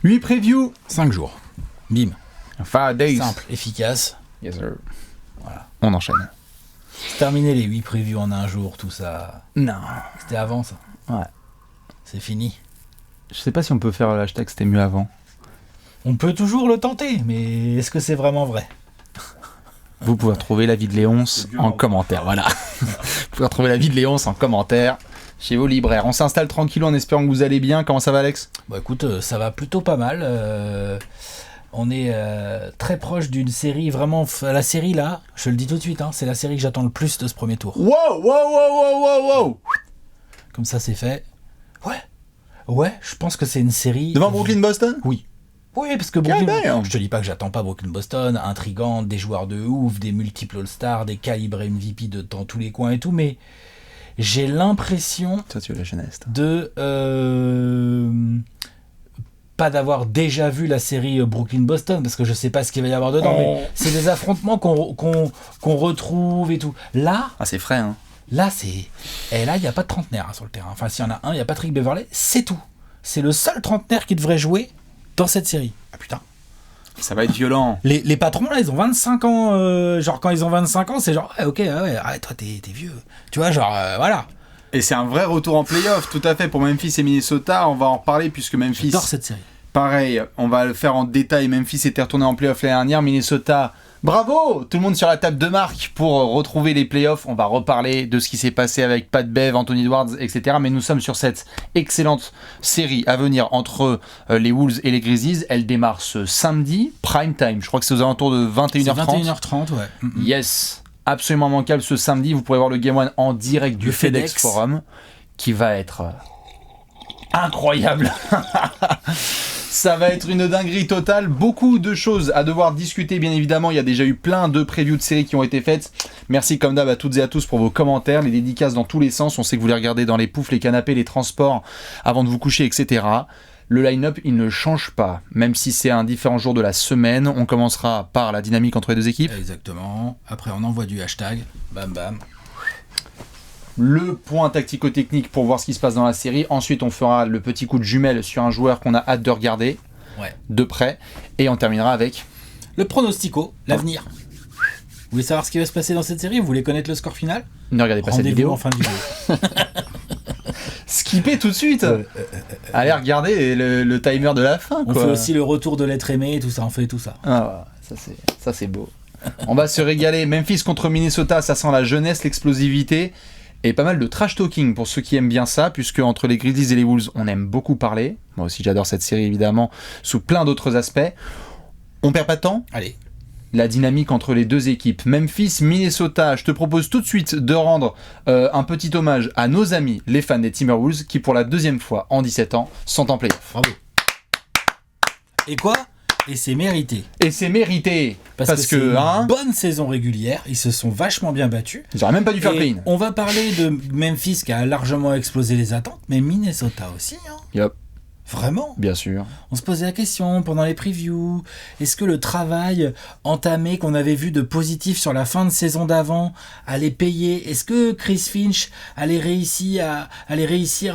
8 previews. 5 jours. Bim. 5 days. Simple, efficace. Yes, sir. Voilà. On enchaîne. Terminer les 8 previews en un jour, tout ça. Non. C'était avant ça. Ouais. C'est fini. Je sais pas si on peut faire le hashtag c'était mieux avant. On peut toujours le tenter, mais est-ce que c'est vraiment vrai? Vous pouvez retrouver l'avis de Léonce en commentaire. Voilà. Vous pouvez retrouver l'avis de Léonce en commentaire chez vos libraires. On s'installe tranquillou en espérant que vous allez bien. Comment ça va, Alex? Bon, écoute, ça va plutôt pas mal. On est très proche d'une série, vraiment. La série là, je le dis tout de suite, hein, c'est la série que j'attends le plus de ce premier tour. Wow. Comme ça, c'est fait. Ouais, je pense que c'est une série. Devant Brooklyn-Boston? Oui. Oui, parce que Brooklyn, damn. je te dis pas que j'attends pas Brooklyn-Boston, intrigante, des joueurs de ouf, des multiples All-Stars, des calibres MVP dans tous les coins et tout, mais j'ai l'impression Ça, tu veux la jeunesse. de pas d'avoir déjà vu la série Brooklyn-Boston, parce que je sais pas ce qu'il va y avoir dedans, mais c'est des affrontements qu'on retrouve et tout. Là, Ah, c'est frais, hein. c'est... Et là, il n'y a pas de trentenaire sur le terrain. Enfin, s'il y en a un, il y a Patrick Beverley, c'est tout. C'est le seul trentenaire qui devrait jouer dans cette série. Ah putain. Ça va être violent. Les patrons, là, ils ont 25 ans. Genre, quand ils ont 25 ans, c'est genre, ok, arrête, toi, t'es vieux. Tu vois, genre, voilà. Et c'est un vrai retour en play-off, tout à fait, pour Memphis et Minnesota. On va en reparler puisque Memphis... J'adore cette série. Pareil, on va le faire en détail. Memphis était retourné en play-off l'année dernière. Minnesota, bravo! Tout le monde sur la table de marque pour retrouver les play-offs. On va reparler de ce qui s'est passé avec Pat Bev, Anthony Edwards, etc. Mais nous sommes sur cette excellente série à venir entre les Wolves et les Grizzlies. Elle démarre ce samedi, prime time. Je crois que c'est aux alentours de 21h30. 21h30, ouais. Yes, absolument immanquable ce samedi. Vous pourrez voir le Game 1 en direct du FedEx Forum, qui va être incroyable. Ça va être une dinguerie totale. Beaucoup de choses à devoir discuter, bien évidemment. Il y a déjà eu plein de previews de séries qui ont été faites. Merci comme d'hab à toutes et à tous pour vos commentaires, les dédicaces dans tous les sens. On sait que vous les regardez dans les poufs, les canapés, les transports, avant de vous coucher, etc. Le line-up, il ne change pas, même si c'est un différent jour de la semaine. On commencera par la dynamique entre les deux équipes. Exactement. Après, on envoie du hashtag. Bam, bam. Le point tactico-technique pour voir ce qui se passe dans la série. Ensuite, on fera le petit coup de jumelle sur un joueur qu'on a hâte de regarder de près. Et on terminera avec le pronostico, l'avenir. Vous voulez savoir ce qui va se passer dans cette série? Vous voulez connaître le score final? Ne regardez pas cette vidéo. En fin de vidéo. Skippez tout de suite. Allez regarder le timer de la fin. On fait aussi le retour de l'être aimé et tout ça. On fait tout ça. Ah, ça c'est beau. On va se régaler. Memphis contre Minnesota, ça sent la jeunesse, l'explosivité. Et pas mal de trash talking pour ceux qui aiment bien ça, puisque entre les Grizzlies et les Wolves, on aime beaucoup parler. Moi aussi, j'adore cette série, évidemment, sous plein d'autres aspects. On perd pas de temps ? Allez. La dynamique entre les deux équipes. Memphis, Minnesota, je te propose tout de suite de rendre un petit hommage à nos amis, les fans des Timberwolves, qui pour la deuxième fois en 17 ans sont en play-off. Bravo. Et quoi ? Et c'est mérité. Et c'est mérité. Parce que une bonne saison régulière, ils se sont vachement bien battus. Ils auraient même pas dû faire play-in. On va parler de Memphis qui a largement explosé les attentes, mais Minnesota aussi. Hein. Yep. Vraiment. Bien sûr. On se posait la question pendant les previews, est-ce que le travail entamé qu'on avait vu de positif sur la fin de saison d'avant allait payer? Est-ce que Chris Finch allait réussir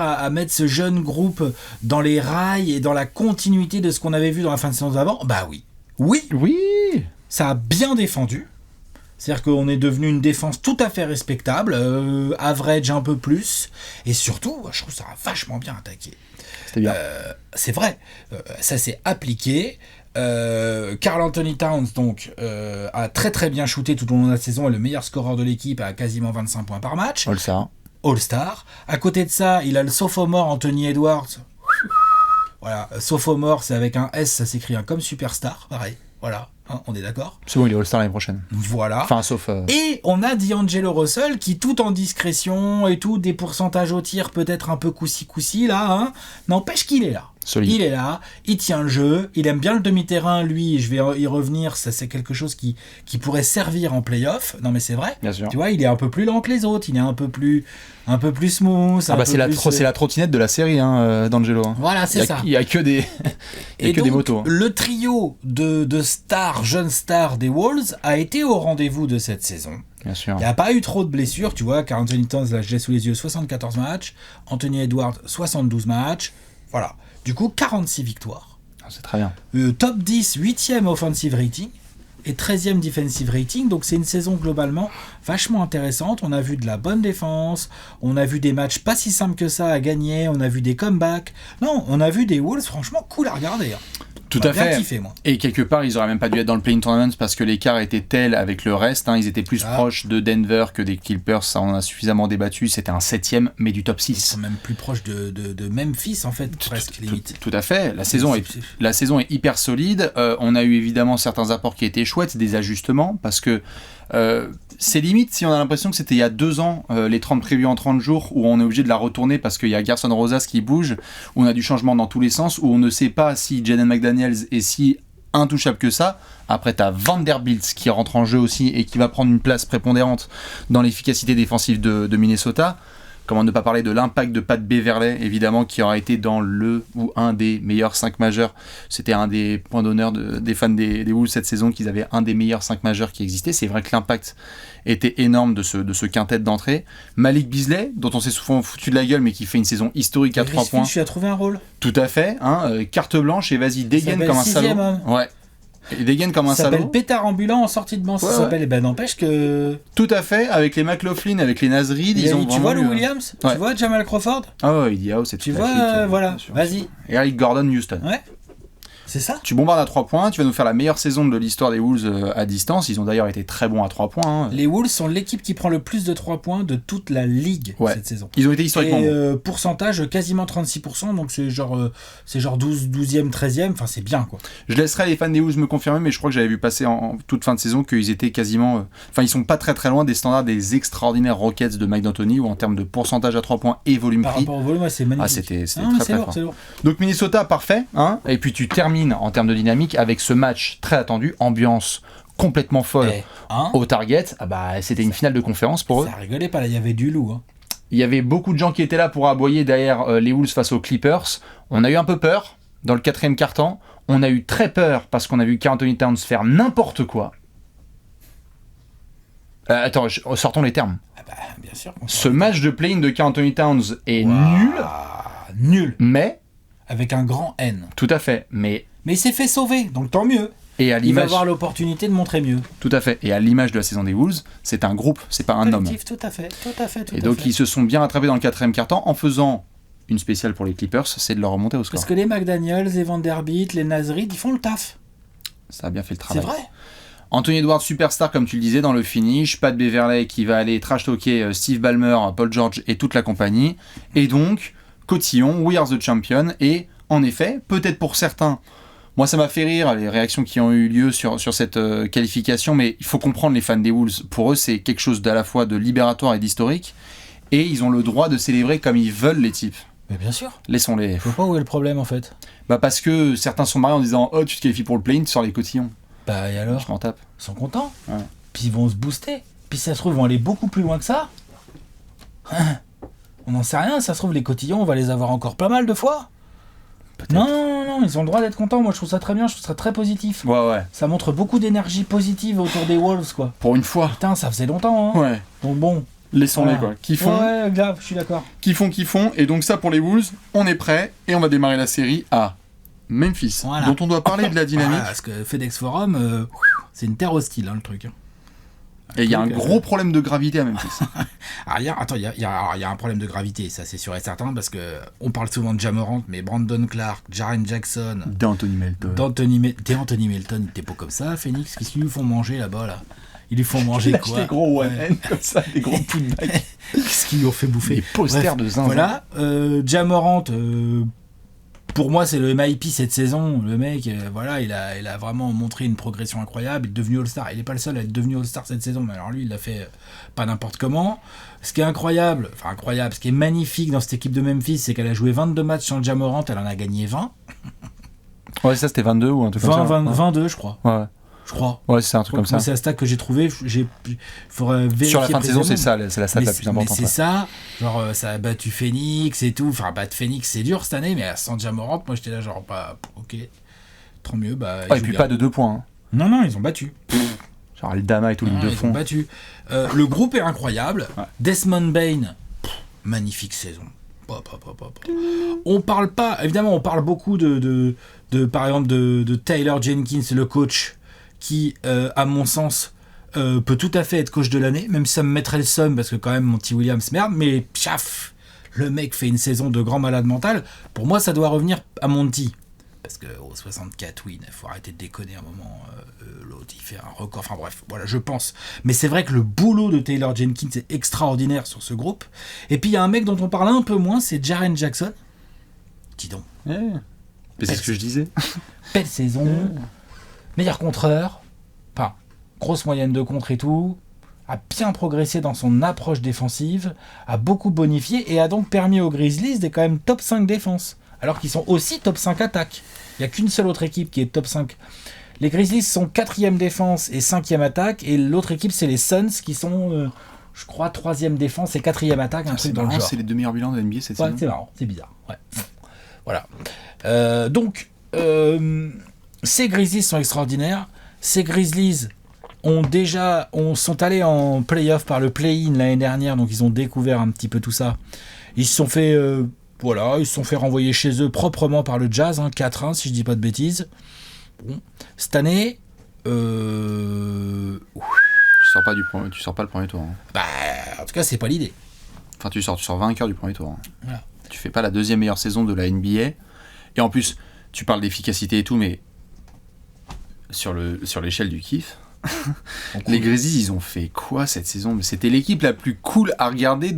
à mettre ce jeune groupe dans les rails et dans la continuité de ce qu'on avait vu dans la fin de saison d'avant? Bah oui. Oui. Ça a bien défendu. C'est-à-dire qu'on est devenu une défense tout à fait respectable, average un peu plus, et surtout, je trouve ça a vachement bien attaqué. C'était bien. C'est vrai, ça s'est appliqué. Karl Anthony Towns donc a très très bien shooté tout au long de la saison, est le meilleur scoreur de l'équipe à quasiment 25 points par match. All-Star. À côté de ça, il a le sophomore Anthony Edwards. Voilà, sophomore, c'est avec un S, ça s'écrit comme superstar, pareil. Voilà, hein, on est d'accord. C'est bon, il est All-Star l'année prochaine. Voilà. Enfin, sauf... Et on a D'Angelo Russell qui, tout en discrétion et tout, des pourcentages au tir peut-être un peu coussi là, hein, n'empêche qu'il est là. Solide. Il est là, il tient le jeu, il aime bien le demi-terrain, lui, je vais y revenir, ça c'est quelque chose qui pourrait servir en play-off. Non mais c'est vrai. Bien sûr. Tu vois, il est un peu plus lent que les autres, il est un peu plus smooth. C'est la trottinette de la série, hein, d'Angelo. Voilà, c'est ça. Il y a que des des motos. Le trio de stars, jeunes stars des Wolves a été au rendez-vous de cette saison. Bien sûr. Il n'y a pas eu trop de blessures, tu vois. Karl Anthony Towns, là, j'ai sous les yeux, 74 matchs. Anthony Edwards, 72 matchs. Voilà. Du coup, 46 victoires. C'est très bien. Top 10, 8e offensive rating et 13e defensive rating. Donc c'est une saison globalement vachement intéressante. On a vu de la bonne défense, on a vu des matchs pas si simples que ça à gagner, on a vu des comebacks. Non, on a vu des Wolves franchement cool à regarder. Tout à fait. Kiffé, moi. Et quelque part, ils auraient même pas dû être dans le play-in tournament parce que l'écart était tel avec le reste. Ils étaient plus proches de Denver que des Clippers. Ça, on a suffisamment débattu. C'était un 7e, mais du top 6. Ils sont même plus proches de Memphis, en fait, presque limite. Tout à fait. La saison est hyper solide. On a eu évidemment certains apports qui étaient chouettes, des ajustements, parce que c'est limite si on a l'impression que c'était il y a 2 ans, les 30 prévus en 30 jours, où on est obligé de la retourner parce qu'il y a Gerson Rosas qui bouge, où on a du changement dans tous les sens, où on ne sait pas si Jaden McDaniels est si intouchable que ça. Après, t'as Vanderbilt qui rentre en jeu aussi et qui va prendre une place prépondérante dans l'efficacité défensive de Minnesota. Comment ne pas parler de l'impact de Pat Beverley, évidemment, qui aura été dans le ou un des meilleurs 5 majeurs. C'était un des points d'honneur des fans des Wolves cette saison, qu'ils avaient un des meilleurs 5 majeurs qui existaient. C'est vrai que l'impact était énorme de ce quintet d'entrée. Malik Beasley, dont on s'est souvent foutu de la gueule, mais qui fait une saison historique à 3 points. Je suis à trouver un rôle. Tout à fait. Carte blanche et vas-y, dégaine comme un salaud. Ouais. Et dégaine comme un salaud. Ça s'appelle pétard ambulant en sortie de banc. Ça s'appelle. Et ben n'empêche que. Tout à fait. Avec les McLaughlin, avec les Nasrid, ils ont. Tu vois le Williams. Tu vois Jamal Crawford. Ah ouais, Idiao, c'est. Tu vois, voilà. Vas-y. Et Eric Gordon, Houston. Ouais. C'est ça. Tu bombardes à 3 points, tu vas nous faire la meilleure saison de l'histoire des Wolves à distance. Ils ont d'ailleurs été très bons à 3 points. Les Wolves sont l'équipe qui prend le plus de 3 points de toute la ligue cette saison. Ils ont été historiquement bons. Pourcentage quasiment 36%, donc c'est genre 12e, 13e, enfin c'est bien quoi. Je laisserai les fans des Wolves me confirmer, mais je crois que j'avais vu passer en toute fin de saison qu'ils étaient quasiment... Enfin, ils sont pas très très loin des standards des extraordinaires Rockets de Mike D'Antoni, où en termes de pourcentage à 3 points et volume par pris... rapport au volume, c'est magnifique. C'était très fort. Donc Minnesota, parfait. Et puis tu termines en termes de dynamique avec ce match très attendu, ambiance complètement folle au Target. C'était une finale de conférence pour eux. Ça rigolait pas là, il y avait du loup. Il y avait beaucoup de gens qui étaient là pour aboyer derrière les Wolves face aux Clippers. On a eu un peu peur dans le 4e quart-temps. On a eu très peur parce qu'on a vu Karl Anthony Towns faire n'importe quoi. Attends, sortons les termes. Bien sûr. Ce match de play-in de Karl Anthony Towns est nul. Mais avec un grand N. Tout à fait. Mais il s'est fait sauver, donc tant mieux. Et à il va avoir l'opportunité de montrer mieux. Tout à fait. Et à l'image de la saison des Wolves, c'est un groupe, c'est pas un homme. Tout à fait. Et donc ils se sont bien rattrapés dans le 4e quart-temps en faisant une spéciale pour les Clippers, c'est de leur remonter au score. Parce que les McDaniels, les Vanderbilt, les Nasrid, ils font le taf. Ça a bien fait le travail. C'est vrai. Anthony Edwards, superstar comme tu le disais dans le finish, Pat Beverley qui va aller trash-talker Steve Ballmer, Paul George et toute la compagnie. Et donc, Cotillon, we are the champion. Et en effet, peut-être pour certains, moi ça m'a fait rire les réactions qui ont eu lieu sur cette qualification, mais il faut comprendre les fans des Wolves. Pour eux, c'est quelque chose d'à la fois de libératoire et d'historique. Et ils ont le droit de célébrer comme ils veulent les types. Mais bien sûr. Laissons-les. Je vois pas où est le problème en fait. Parce que certains sont mariés en disant oh tu te qualifies pour le play-in, tu sors les cotillons. Et alors je m'en tape. Ils sont contents. Ouais. Puis ils vont se booster. Puis ça se trouve ils vont aller beaucoup plus loin que ça. On n'en sait rien, ça se trouve les cotillons on va les avoir encore pas mal de fois. Peut-être. Non, ils ont le droit d'être contents. Moi je trouve ça très bien, je trouve ça très positif. Ouais. Ça montre beaucoup d'énergie positive autour des Wolves quoi. Pour une fois. Putain ça faisait longtemps hein. Ouais. Donc bon. Laissons-les quoi. Qui font. Ouais, grave, je suis d'accord. Qui font. Et donc ça pour les Wolves, on est prêt et on va démarrer la série à Memphis, dont on doit parler de la dynamique. Parce que FedEx Forum, c'est une terre hostile le truc. Et il y a un gros problème de gravité à Memphis. Il y a un problème de gravité, ça c'est sûr et certain, parce que on parle souvent de Ja Morant, mais Brandon Clark, Jaren Jackson, d'Anthony Melton. D'Anthony Melton, il était pas comme ça, Phoenix. Qu'est-ce qu'ils lui font manger là-bas là? Ils lui font manger quoi? Des gros one comme ça, des gros putbacks. Qu'est-ce qu'ils lui ont fait bouffer? Des posters de zinzin. Voilà, Ja Morant, pour moi c'est le MIP cette saison. Le mec, il a vraiment montré une progression incroyable. Il est devenu All-Star. Il n'est pas le seul à être devenu All-Star cette saison, mais alors lui il l'a fait pas n'importe comment. Ce qui est incroyable, ce qui est magnifique dans cette équipe de Memphis, c'est qu'elle a joué 22 matchs sans Ja Morant, elle en a gagné 20. Ouais, ça c'était 22 ou un truc comme ça. 22 je crois. Ouais. Je crois. Ouais, c'est un truc comme ça. C'est la stat que j'ai trouvé. Faudrait vérifier. Sur la fin de saison, c'est ça, c'est la stat la plus importante. Mais c'est ça. Genre, ça a battu Phoenix et tout. Enfin, battre Phoenix, c'est dur cette année, mais sans Ja Morant, moi j'étais là, genre, ok, tant mieux. Et puis pas de 2 points. Non, ils ont battu. Genre Aldama et tout le de fond. Ils ont battu. Le groupe est incroyable. Ouais. Desmond Bane, magnifique saison. On parle pas, évidemment, on parle beaucoup de par exemple de Taylor Jenkins, le coach, qui, à mon sens, peut tout à fait être coach de l'année, même si ça me mettrait le seum, parce que quand même, Monty Williams, merde, mais pchaf, le mec fait une saison de grand malade mental. Pour moi, ça doit revenir à Monty. Parce que 64 wins, il faut arrêter de déconner un moment. L'autre, il fait un record. Enfin bref, voilà, je pense. Mais c'est vrai que le boulot de Taylor Jenkins est extraordinaire sur ce groupe. Et puis il y a un mec dont on parle un peu moins, c'est Jaren Jackson. Dis donc. Mais c'est ce que je disais. Belle saison. Meilleur contreur. Enfin, grosse moyenne de contre et tout. A bien progressé dans son approche défensive. A beaucoup bonifié et a donc permis aux Grizzlies d'être quand même top 5 défense. Alors qu'ils sont aussi top 5 attaque. Il n'y a qu'une seule autre équipe qui est top 5. Les Grizzlies sont 4e défense et 5e attaque. Et l'autre équipe, c'est les Suns qui sont, je crois, 3e défense et 4e attaque. Un truc dans le genre. C'est les 2 meilleurs bilans de NBA cette saison. C'est marrant, c'est bizarre. Ouais. Voilà. Donc, ces Grizzlies sont extraordinaires. Ces Grizzlies sont allés en play-off par le play-in l'année dernière. Donc, ils ont découvert un petit peu tout ça. Ils se sont fait... ils se sont fait renvoyer chez eux proprement par le Jazz, 4-1 si je dis pas de bêtises. Bon. Cette année, Tu sors pas le premier tour. En tout cas, c'est pas l'idée. Enfin, tu sors vainqueur du premier tour. Voilà. Tu fais pas la deuxième meilleure saison de la NBA. Et en plus, tu parles d'efficacité et tout, mais sur l'échelle du kiff, les Grizzlies, ils ont fait quoi cette saison? C'était l'équipe la plus cool à regarder.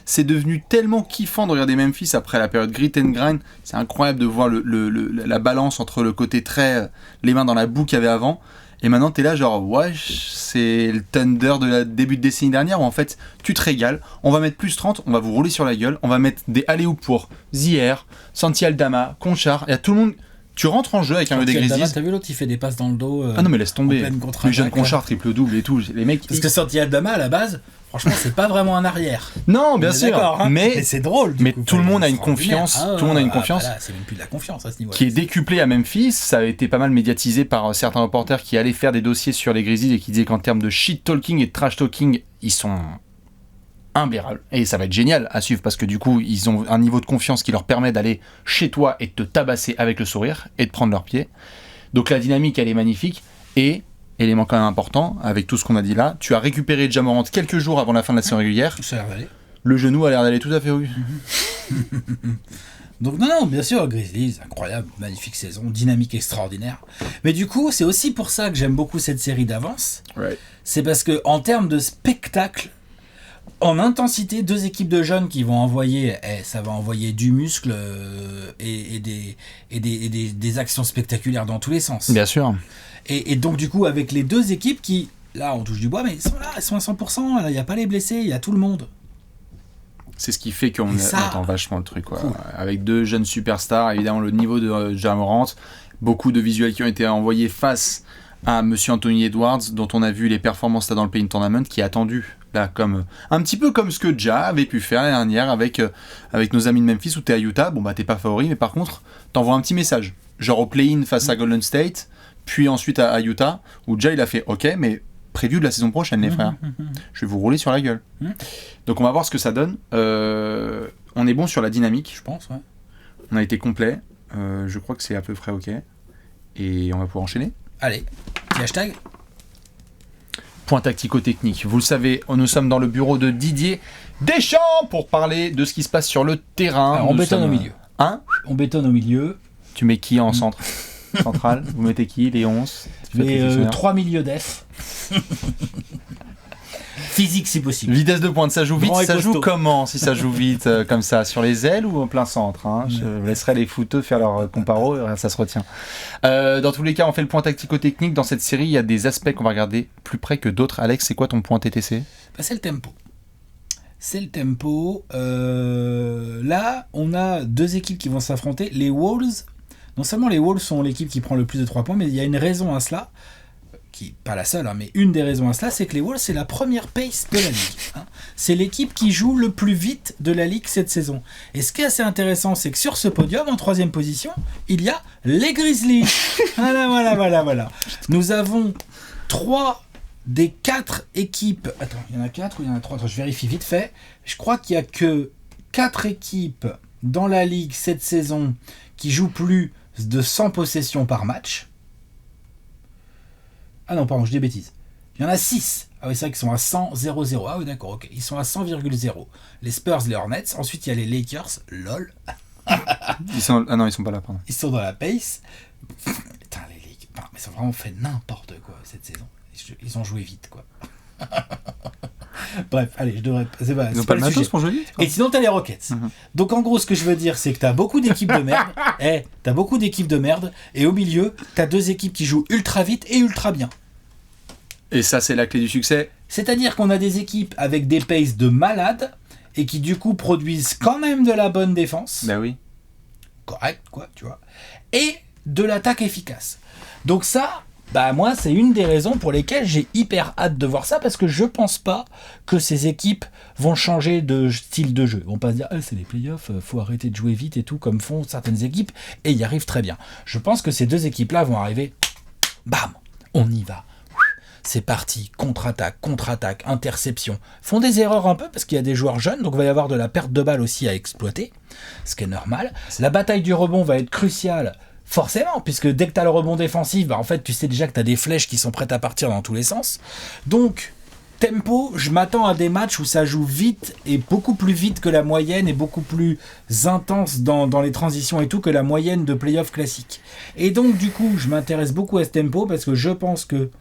C'est devenu tellement kiffant de regarder Memphis après la période grit and grind. C'est incroyable de voir la balance entre le côté très les mains dans la boue qu'il y avait avant. Et maintenant, t'es là genre, c'est le Thunder de la début de décennie dernière où en fait, tu te régales. On va mettre plus 30, on va vous rouler sur la gueule. On va mettre des alley-oops pour Zier, Santi Aldama, Conchar. Il y a tout le monde. Tu rentres en jeu avec un jeu des Grizzlies. T'as vu l'autre, il fait des passes dans le dos. Ah non, mais laisse tomber. Le jeune Conchar, triple-double et tout. Les mecs. Parce que Santi Aldama, à la base, franchement, c'est pas vraiment un arrière. Non, bien sûr. Mais c'est drôle. Mais tout le monde a une confiance. Tout le monde a une confiance. C'est même plus de la confiance à ce niveau-là. Qui est décuplée à Memphis. Ça a été pas mal médiatisé par certains reporters qui allaient faire des dossiers sur les Grizzlies et qui disaient qu'en termes de shit talking et de trash talking, ils sont imblérables. Et ça va être génial à suivre parce que du coup, ils ont un niveau de confiance qui leur permet d'aller chez toi et de te tabasser avec le sourire et de prendre leurs pieds. Donc la dynamique, elle est magnifique. Et, élément quand même important, avec tout ce qu'on a dit là, tu as récupéré Ja Morant quelques jours avant la fin de la saison régulière. Ça a l'air d'aller. Le genou a l'air d'aller tout à fait haut. Donc non, bien sûr, Grizzlies, incroyable, magnifique saison, dynamique extraordinaire. Mais du coup, c'est aussi pour ça que j'aime beaucoup cette série d'avance. Ouais. C'est parce que en termes de spectacle, en intensité, deux équipes de jeunes qui vont envoyer, ça va envoyer du muscle et des actions spectaculaires dans tous les sens. Bien sûr. Et donc du coup, avec les deux équipes qui, là, on touche du bois, mais ils sont là, ils sont à 100%, il n'y a pas les blessés, il y a tout le monde. C'est ce qui fait qu'on attend vachement le truc. Cool. Avec deux jeunes superstars, évidemment le niveau de Ja Morant, beaucoup de visuels qui ont été envoyés face à Monsieur Anthony Edwards, dont on a vu les performances là dans le Play-in Tournament, qui est attendu là comme un petit peu comme ce que Ja avait pu faire l'année dernière avec nos amis de Memphis où t'es à Utah. Bon bah t'es pas favori, mais par contre t'envoies un petit message, genre au Play-in face à Golden State, puis ensuite à Utah, où Ja il a fait OK, mais preview de la saison prochaine les frères, je vais vous rouler sur la gueule. Donc on va voir ce que ça donne. On est bon sur la dynamique, je pense. Ouais. On a été complet. Je crois que c'est à peu près OK. Et on va pouvoir enchaîner. Allez, petit hashtag. Point tactico-technique. Vous le savez, nous sommes dans le bureau de Didier Deschamps pour parler de ce qui se passe sur le terrain. Alors, on bétonne au milieu. Hein ? On bétonne au milieu. Tu mets qui en centre ? Central ? Vous mettez qui ? Les 11 ? Les 3 milieux def. Physique si possible. Vitesse de pointe, ça joue vite. Ça joue costaud. comment si ça joue vite comme ça, sur les ailes ou en plein centre hein. Je laisserai les footeux faire leur comparo, ça se retient. Dans tous les cas, on fait le point tactico-technique. Dans cette série, il y a des aspects qu'on va regarder plus près que d'autres. Alex, c'est quoi ton point TTC ? C'est le tempo. C'est le tempo. Là, on a deux équipes qui vont s'affronter. Les Wolves, non seulement les Wolves sont l'équipe qui prend le plus de 3 points, mais il y a une raison à cela. Qui, pas la seule, mais une des raisons à cela, c'est que les Wolves, c'est la première pace de la ligue. C'est l'équipe qui joue le plus vite de la ligue cette saison. Et ce qui est assez intéressant, c'est que sur ce podium, en 3e position, il y a les Grizzlies. Voilà. Nous avons 3 des 4 équipes. Attends, il y en a 4 ou il y en a 3 ? Attends, je vérifie vite fait. Je crois qu'il n'y a que 4 équipes dans la ligue cette saison qui jouent plus de 100 possessions par match. Ah non, pardon, je dis des bêtises. Il y en a 6. Ah oui, c'est vrai qu'ils sont à 100,0,0. Ah oui, d'accord, ok. Ils sont à 100,0. Les Spurs, les Hornets. Ensuite, il y a les Lakers. LOL. Ah non, ils sont pas là, pardon. Ils sont dans la pace. Putain, les Lakers. Non, mais ils ont vraiment fait n'importe quoi cette saison. Ils ont joué vite, quoi. Bref, allez, je devrais. Ils ont pas le matos pour jouer vite. Et sinon, t'as les Rockets. Donc, en gros, ce que je veux dire, c'est que t'as beaucoup d'équipes de merde. T'as beaucoup d'équipes de merde. Et au milieu, t'as 2 équipes qui jouent ultra vite et ultra bien. Et ça, c'est la clé du succès. C'est-à-dire qu'on a des équipes avec des paces de malades et qui, du coup, produisent quand même de la bonne défense. Bah oui. Correct, quoi, tu vois. Et de l'attaque efficace. Donc ça, bah moi, c'est une des raisons pour lesquelles j'ai hyper hâte de voir ça, parce que je pense pas que ces équipes vont changer de style de jeu. Ils vont pas se dire, c'est les playoffs, faut arrêter de jouer vite et tout, comme font certaines équipes, et y arrivent très bien. Je pense que ces 2 équipes-là vont arriver, bam, on y va. C'est parti, contre-attaque, interception. Font des erreurs un peu parce qu'il y a des joueurs jeunes, donc il va y avoir de la perte de balles aussi à exploiter, ce qui est normal. La bataille du rebond va être cruciale, forcément, puisque dès que tu as le rebond défensif, bah en fait tu sais déjà que tu as des flèches qui sont prêtes à partir dans tous les sens. Donc, tempo, je m'attends à des matchs où ça joue vite et beaucoup plus vite que la moyenne et beaucoup plus intense dans les transitions et tout que la moyenne de playoff classique. Et donc du coup, je m'intéresse beaucoup à ce tempo parce que je pense que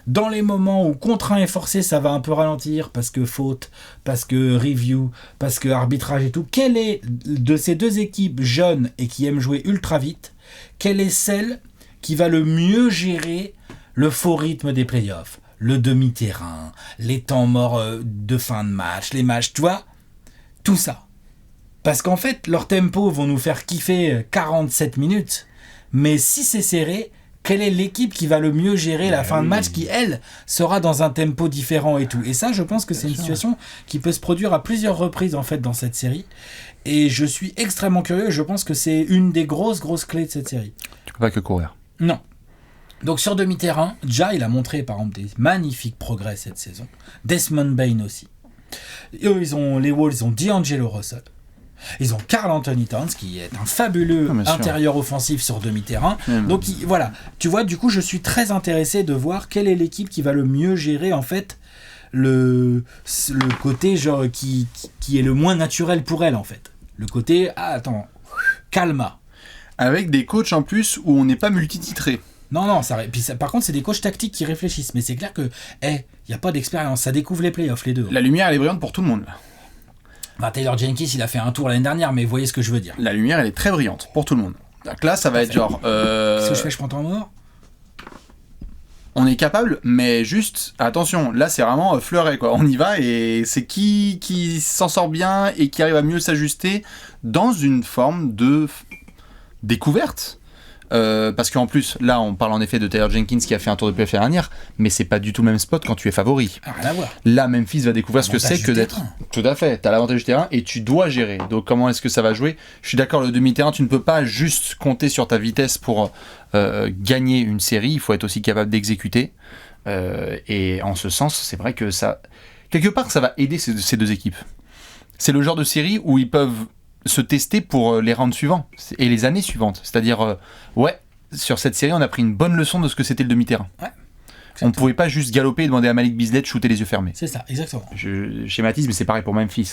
dans les moments où contraint et forcé, ça va un peu ralentir parce que faute, parce que review, parce que arbitrage et tout. Quelle est, de ces 2 équipes jeunes et qui aiment jouer ultra vite, quelle est celle qui va le mieux gérer le faux rythme des playoffs, le demi-terrain, les temps morts de fin de match, les matchs, tu vois, tout ça. Parce qu'en fait, leurs tempos vont nous faire kiffer 47 minutes, mais si c'est serré, quelle est l'équipe qui va le mieux gérer la fin de match qui, elle, sera dans un tempo différent et tout. Et ça, je pense que c'est une situation qui peut se produire à plusieurs reprises, en fait, dans cette série. Et je suis extrêmement curieux. Je pense que c'est une des grosses clés de cette série. Tu peux pas que courir. Non. Donc, sur demi-terrain, Ja, il a montré, par exemple, des magnifiques progrès cette saison. Desmond Bane aussi. Et eux, les Wolves, ils ont D'Angelo Russell. Ils ont Karl Anthony Towns qui est un fabuleux intérieur offensif sur demi-terrain. Donc voilà, tu vois, du coup je suis très intéressé de voir quelle est l'équipe qui va le mieux gérer en fait le côté genre qui est le moins naturel pour elle en fait. Le côté calma. Avec des coachs en plus où on n'est pas multititré. Non, par contre c'est des coachs tactiques qui réfléchissent, mais c'est clair que il y a pas d'expérience, ça découvre les playoffs les 2. La lumière elle est brillante pour tout le monde là. Bah, Taylor Jenkins, il a fait un tour l'année dernière, mais vous voyez ce que je veux dire. La lumière, elle est très brillante pour tout le monde. Donc là, ça va être genre... Qu'est-ce que je fais, je prends ton mort ? On est capable, mais juste, attention, là, c'est vraiment fleuret, quoi. On y va, et c'est qui s'en sort bien et qui arrive à mieux s'ajuster dans une forme de découverte. Parce qu'en plus, là, on parle en effet de Taylor Jenkins qui a fait un tour de playoff l'année dernière, mais c'est pas du tout le même spot quand tu es favori. Rien à voir. Là, Memphis va découvrir ce que c'est que d'être... Tout à fait, t'as l'avantage du terrain et tu dois gérer. Donc comment est-ce que ça va jouer ? Je suis d'accord, le demi-terrain, tu ne peux pas juste compter sur ta vitesse pour gagner une série, il faut être aussi capable d'exécuter. Et en ce sens, c'est vrai que ça... Quelque part, ça va aider ces 2 équipes. C'est le genre de série où ils peuvent se tester pour les rounds suivants et les années suivantes. C'est-à-dire, sur cette série, on a pris une bonne leçon de ce que c'était le demi-terrain. Ouais, on ne pouvait pas juste galoper et demander à Malik Beasley de shooter les yeux fermés. C'est ça, exactement. Je schématise, mais c'est pareil pour Memphis.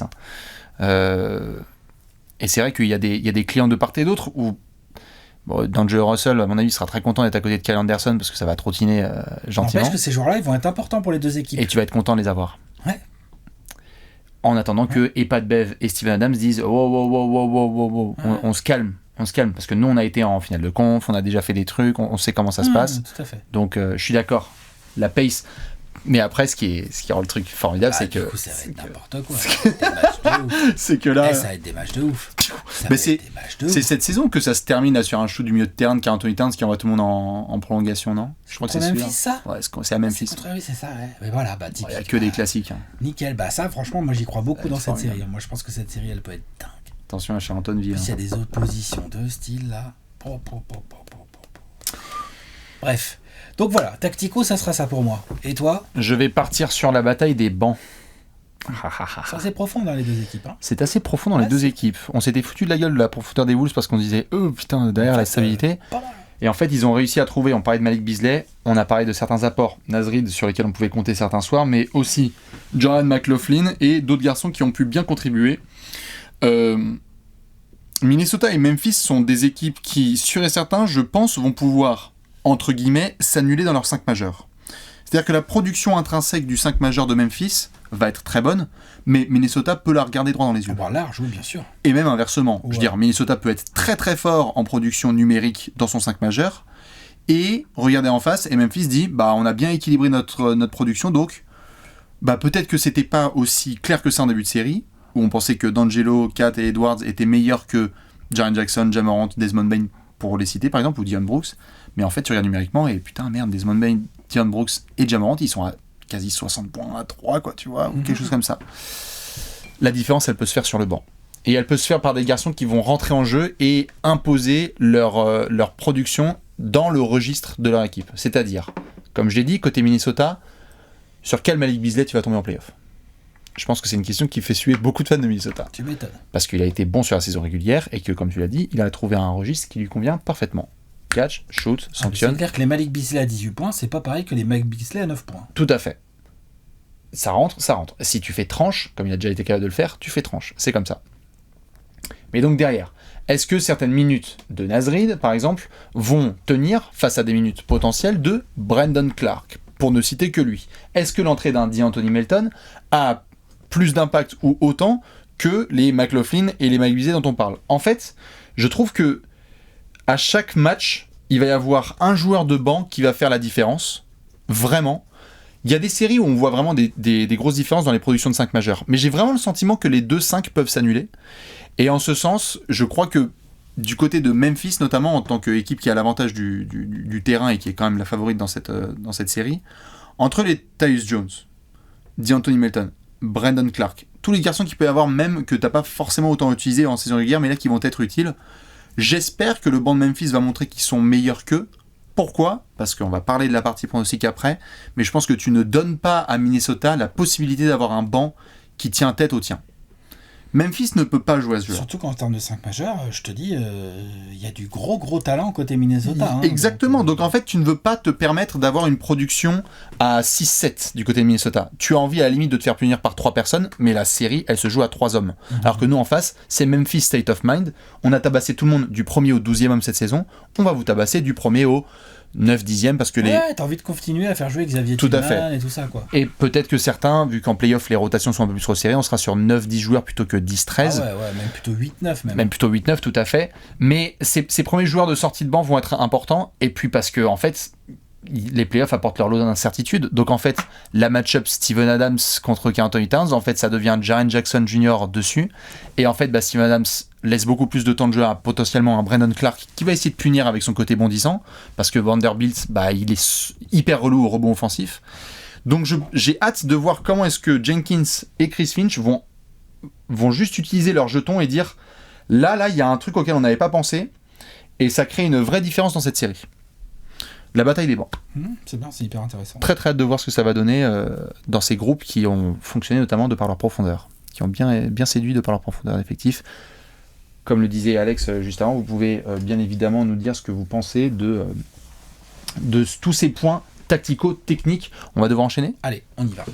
Et c'est vrai qu'il y a des clients de part et d'autre où D'Angelo Russell, à mon avis, sera très content d'être à côté de Kyle Anderson parce que ça va trottiner gentiment. N'empêche que ces joueurs-là, ils vont être importants pour les 2 équipes. Et tu vas être content de les avoir. Ouais. En attendant que Pat Bev et Steven Adams disent wow, on se calme, parce que nous on a été en finale de conf, on a déjà fait des trucs, on sait comment ça se passe. Tout à fait. Donc je suis d'accord, la pace. Mais après, ce qui rend le truc formidable, c'est que... Du coup, ça va être n'importe quoi. C'est que là... ça va être des matchs de ouf. C'est cette saison que ça se termine là, sur un shoot du milieu de terrain de Karl Anthony Towns qui envoie tout le monde en prolongation, non ? Je crois que c'est celui-là. Ça ouais, c'est à Memphis. C'est ça, ouais. Mais voilà, il n'y a que des classiques. Hein. Nickel. Ça, franchement, moi, j'y crois beaucoup dans cette série. Moi, je pense que cette série, elle peut être dingue. Attention à Charltonville. Il y a des oppositions de style, là. Bref. Donc voilà, Tactico, ça sera ça pour moi. Et toi ? Je vais partir sur la bataille des bancs. C'est assez profond dans les deux équipes. Hein. C'est assez profond dans les deux équipes. On s'était foutu de la gueule de la profondeur des Wolves parce qu'on disait putain, derrière la stabilité. Et en fait, ils ont réussi à trouver, on parlait de Malik Beasley, on a parlé de certains apports, Naz Reid sur lesquels on pouvait compter certains soirs, mais aussi Jordan McLaughlin et d'autres garçons qui ont pu bien contribuer. Minnesota et Memphis sont des équipes qui, sûr et certain, je pense, vont pouvoir, entre guillemets, s'annuler dans leurs 5 majeurs. C'est-à-dire que la production intrinsèque du 5 majeur de Memphis va être très bonne, mais Minnesota peut la regarder droit dans les yeux. Large, oui, bien sûr. Et même inversement. Ouais. Je veux dire, Minnesota peut être très très fort en production numérique dans son 5 majeur, et regarder en face, et Memphis dit, on a bien équilibré notre production, donc peut-être que c'était pas aussi clair que ça en début de série, où on pensait que D'Angelo, Kat et Edwards étaient meilleurs que Jaren Jackson, Ja Morant, Desmond Bane, pour les citer par exemple, ou Dillon Brooks, mais en fait tu regardes numériquement, et putain merde, Desmond Bane, Dillon Brooks et Ja Morant, ils sont à quasi 60 points à 3, quoi, tu vois, ou quelque chose comme ça. La différence, elle peut se faire sur le banc. Et elle peut se faire par des garçons qui vont rentrer en jeu et imposer leur production dans le registre de leur équipe. C'est-à-dire, comme je l'ai dit, côté Minnesota, sur quel Malik Beasley tu vas tomber en play-off ? Je pense que c'est une question qui fait suer beaucoup de fans de Minnesota. Tu m'étonnes. Parce qu'il a été bon sur la saison régulière et que, comme tu l'as dit, il a trouvé un registre qui lui convient parfaitement. Catch, shoot, sanctionne. C'est clair que les Malik Beasley à 18 points, c'est pas pareil que les Malik Beasley à 9 points. Tout à fait. Ça rentre. Si tu fais tranche, comme il a déjà été capable de le faire, tu fais tranche. C'est comme ça. Mais donc derrière, est-ce que certaines minutes de Naz Reid, par exemple, vont tenir face à des minutes potentielles de Brandon Clark, pour ne citer que lui ? Est-ce que l'entrée d'un D'Anthony Melton a plus d'impact ou autant que les McLaughlin et les Malik Beasley dont on parle ? En fait, je trouve que à chaque match, il va y avoir un joueur de banc qui va faire la différence, vraiment. Il y a des séries où on voit vraiment des grosses différences dans les productions de 5 majeurs, mais j'ai vraiment le sentiment que les 2-5 peuvent s'annuler. Et en ce sens, je crois que du côté de Memphis, notamment en tant qu'équipe qui a l'avantage du terrain et qui est quand même la favorite dans cette série, entre les Tyus Jones, D'Anthony Melton, Brandon Clark, tous les garçons qui peuvent avoir, même que t'as pas forcément autant utilisé en saison régulière, mais là qui vont être utiles, j'espère que le banc de Memphis va montrer qu'ils sont meilleurs qu'eux. Pourquoi ? Parce qu'on va parler de la partie pronostic après, mais je pense que tu ne donnes pas à Minnesota la possibilité d'avoir un banc qui tient tête au tien. Memphis ne peut pas jouer à ce jeu. Surtout qu'en termes de 5 majeurs, je te dis, il y a du gros talent côté Minnesota. Hein, exactement, donc en fait tu ne veux pas te permettre d'avoir une production à 6-7 du côté de Minnesota. Tu as envie à la limite de te faire punir par 3 personnes, mais la série elle se joue à 3 hommes. Alors que nous en face, c'est Memphis State of Mind, on a tabassé tout le monde du 1er au 12e homme cette saison, on va vous tabasser du 1er au 9-10e parce que t'as envie de continuer à faire jouer Xavier tout à Tillman fait. Et tout ça, quoi. Et peut-être que certains, vu qu'en play-off les rotations sont un peu plus resserrées, on sera sur 9-10 joueurs plutôt que 10-13. Ah ouais, même plutôt 8-9 même plutôt 8-9, tout à fait. Mais ces premiers joueurs de sortie de banc vont être importants, et puis parce que en fait les playoffs apportent leur lot d'incertitude. Donc en fait, la match-up Steven Adams contre Karl Anthony Towns, en fait ça devient Jaren Jackson Jr. dessus, et en fait Steven Adams laisse beaucoup plus de temps de jeu à potentiellement un Brandon Clark qui va essayer de punir avec son côté bondissant, parce que Vanderbilt, il est hyper relou au rebond offensif. Donc j'ai hâte de voir comment est-ce que Jenkins et Chris Finch vont juste utiliser leurs jetons et dire là il y a un truc auquel on n'avait pas pensé, et ça crée une vraie différence dans cette série. La bataille des bancs. C'est bien, c'est hyper intéressant. Très hâte de voir ce que ça va donner dans ces groupes qui ont fonctionné notamment de par leur profondeur, qui ont bien séduit de par leur profondeur d'effectif. Comme le disait Alex juste avant, vous pouvez bien évidemment nous dire ce que vous pensez de tous ces points tactico-techniques. On va devoir enchaîner ? Allez, on y va.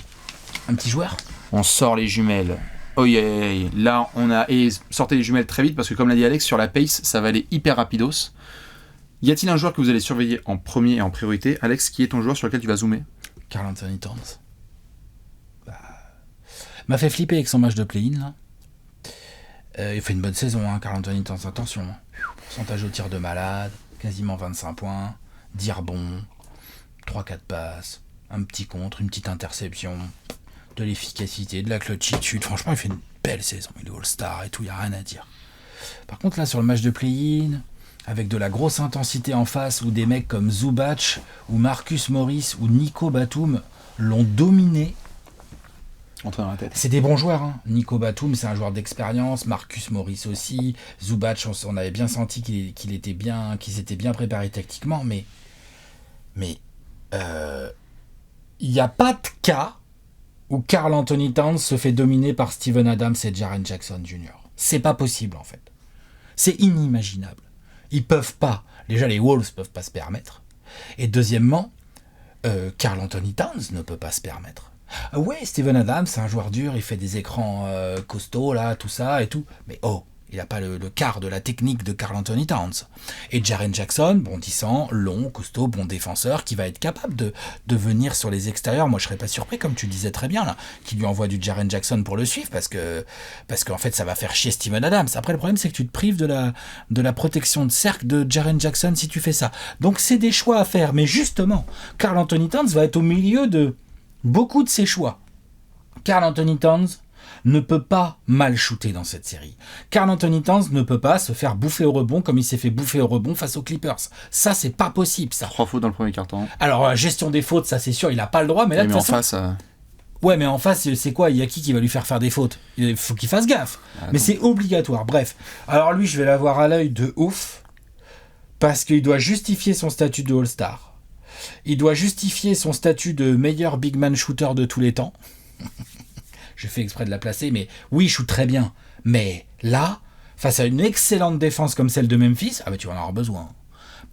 Un petit joueur ? On sort les jumelles. Oh yeah. Là, et sortez les jumelles très vite parce que comme l'a dit Alex, sur la pace, ça va aller hyper rapidos. Y a-t-il un joueur que vous allez surveiller en premier et en priorité ? Alex, qui est ton joueur sur lequel tu vas zoomer ? Karl Anthony Towns. M'a fait flipper avec son match de play-in, là. Il fait une bonne saison, Karl Anthony Towns, attention. Pourcentage au tir de malade, quasiment 25 points, 10 rebonds, 3-4 passes, un petit contre, une petite interception, de l'efficacité, de la clutchitude. Franchement, il fait une belle saison. Il est All-Star et tout, il n'y a rien à dire. Par contre, là, sur le match de play-in, avec de la grosse intensité en face, où des mecs comme Zubac, ou Marcus Morris, ou Nico Batum l'ont dominé. Entre dans la tête. C'est des bons joueurs. Nico Batum, c'est un joueur d'expérience. Marcus Morris aussi. Zubac, on avait bien senti qu'ils s'étaient bien préparés tactiquement. Mais il n'y a pas de cas où Karl Anthony Towns se fait dominer par Steven Adams et Jaren Jackson Jr. C'est pas possible, en fait. C'est inimaginable. Ils peuvent pas. Déjà, les Wolves peuvent pas se permettre. Et deuxièmement, Karl Anthony Towns ne peut pas se permettre. Ouais, Steven Adams, c'est un joueur dur, il fait des écrans costauds, là, tout ça et tout. Mais il n'a pas le quart de la technique de Karl Anthony Towns. Et Jaren Jackson, bondissant, long, costaud, bon défenseur, qui va être capable de venir sur les extérieurs. Moi, je serais pas surpris, comme tu le disais très bien, là, qu'il lui envoie du Jaren Jackson pour le suivre, parce qu'en fait, ça va faire chier Steven Adams. Après, le problème, c'est que tu te prives de la protection de cercle de Jaren Jackson si tu fais ça. Donc, c'est des choix à faire. Mais justement, Karl Anthony Towns va être au milieu de beaucoup de ses choix. Karl Anthony Towns ne peut pas mal shooter dans cette série. Karl Anthony Towns ne peut pas se faire bouffer au rebond comme il s'est fait bouffer au rebond face aux Clippers. Ça, c'est pas possible, ça. 3 fautes dans le premier quart-temps. Alors, gestion des fautes, ça c'est sûr, il a pas le droit, mais là, de toute façon... en face... Ouais, mais en face, c'est quoi? Il y a qui va lui faire des fautes? Il faut qu'il fasse gaffe. Mais c'est obligatoire, bref. Alors lui, je vais l'avoir à l'œil de ouf, parce qu'il doit justifier son statut de All-Star. Il doit justifier son statut de meilleur big man shooter de tous les temps. J'ai fait exprès de la placer, mais oui, il shoot très bien. Mais là, face à une excellente défense comme celle de Memphis, tu vas en avoir besoin.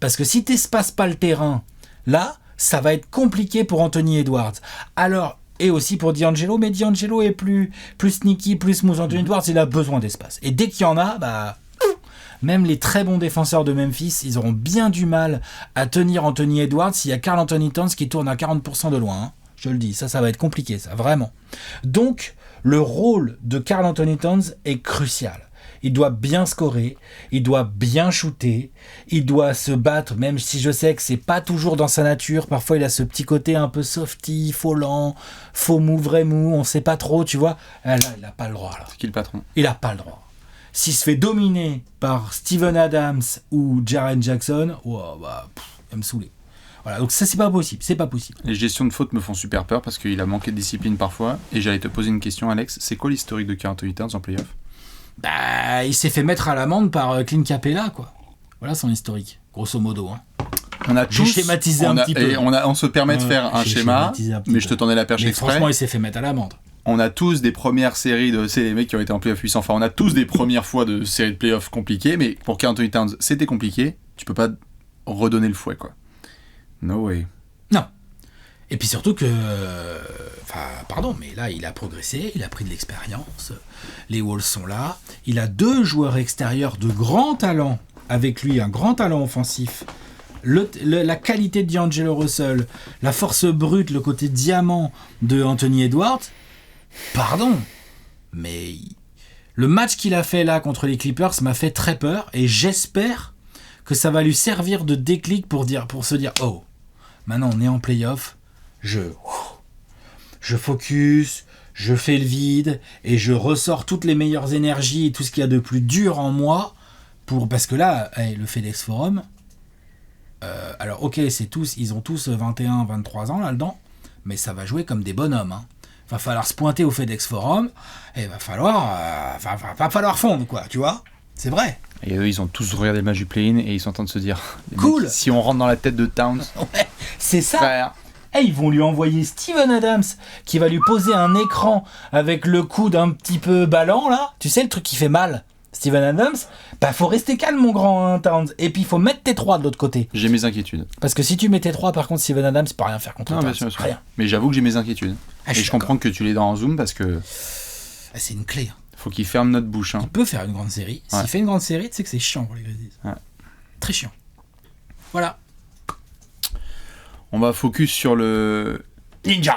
Parce que si tu n'espaces pas le terrain, là, ça va être compliqué pour Anthony Edwards. Alors, et aussi pour D'Angelo, mais D'Angelo est plus sneaky, plus smooth. Anthony Edwards, il a besoin d'espace. Et dès qu'il y en a, même les très bons défenseurs de Memphis, ils auront bien du mal à tenir Anthony Edwards s'il y a Karl Anthony Towns qui tourne à 40% de loin. Hein. Je le dis, ça va être compliqué, ça, vraiment. Donc, le rôle de Karl Anthony Towns est crucial. Il doit bien scorer, il doit bien shooter, il doit se battre, même si je sais que c'est pas toujours dans sa nature. Parfois, il a ce petit côté un peu softy, faux lent, faux mou, vrai mou, on sait pas trop, tu vois. Là, il n'a pas le droit. Là. C'est qui le patron? Il n'a pas le droit. S'il se fait dominer par Steven Adams ou Jaren Jackson, il va me saouler. Voilà, donc ça c'est pas possible. Les gestions de fautes me font super peur parce qu'il a manqué de discipline parfois. Et j'allais te poser une question, Alex. C'est quoi l'historique de Karl Anthony Towns en play-off? Il s'est fait mettre à l'amende par Clint Capella, quoi. Voilà son historique, grosso modo. Hein. On a tous schématisé un petit peu. Et on se permet de faire un schéma, mais je te tendais la perche exprès. Franchement, il s'est fait mettre à l'amende. On a tous des premières séries de... C'est les mecs qui ont été en play-off puissants. Enfin, on a tous des premières fois de séries de play-off compliquées, mais pour Karl Anthony Towns, c'était compliqué. Tu peux pas redonner le fouet, quoi. No way. Non. Et puis surtout que... mais là, il a progressé, il a pris de l'expérience. Les Wolves sont là. Il a 2 joueurs extérieurs de grand talent avec lui, un grand talent offensif. La qualité de D'Angelo Russell, la force brute, le côté diamant de Anthony Edwards. Pardon, mais le match qu'il a fait là contre les Clippers m'a fait très peur et j'espère que ça va lui servir de déclic pour se dire maintenant on est en play-off, je focus, je fais le vide et je ressors toutes les meilleures énergies et tout ce qu'il y a de plus dur en moi parce que là, le FedEx Forum, alors ok, ils ont tous 21, 23 ans là-dedans, mais ça va jouer comme des bonhommes. Hein. Va falloir se pointer au FedEx Forum et va falloir fondre, quoi, tu vois. C'est vrai. Et eux, ils ont tous regardé le match du play-in et ils sont en train de se dire cool, si on rentre dans la tête de Towns. Ouais, c'est ça. Frère. Ils vont lui envoyer Steven Adams qui va lui poser un écran avec le coude un petit peu ballant là. Tu sais, le truc qui fait mal. Steven Adams, faut rester calme, mon grand Towns. Et puis, il faut mettre tes 3 de l'autre côté. J'ai mes inquiétudes. Parce que si tu mets tes 3, par contre, Steven Adams, il peut rien faire contre Towns. Bien sûr. Rien. Mais j'avoue que j'ai mes inquiétudes. Et je comprends que tu l'aies dans un zoom parce que... c'est une clé. Faut qu'il ferme notre bouche. Hein. Il peut faire une grande série. S'il fait une grande série, tu sais que c'est chiant pour les Grizzlies. Ouais. Très chiant. Voilà. On va focus sur le... Ninja.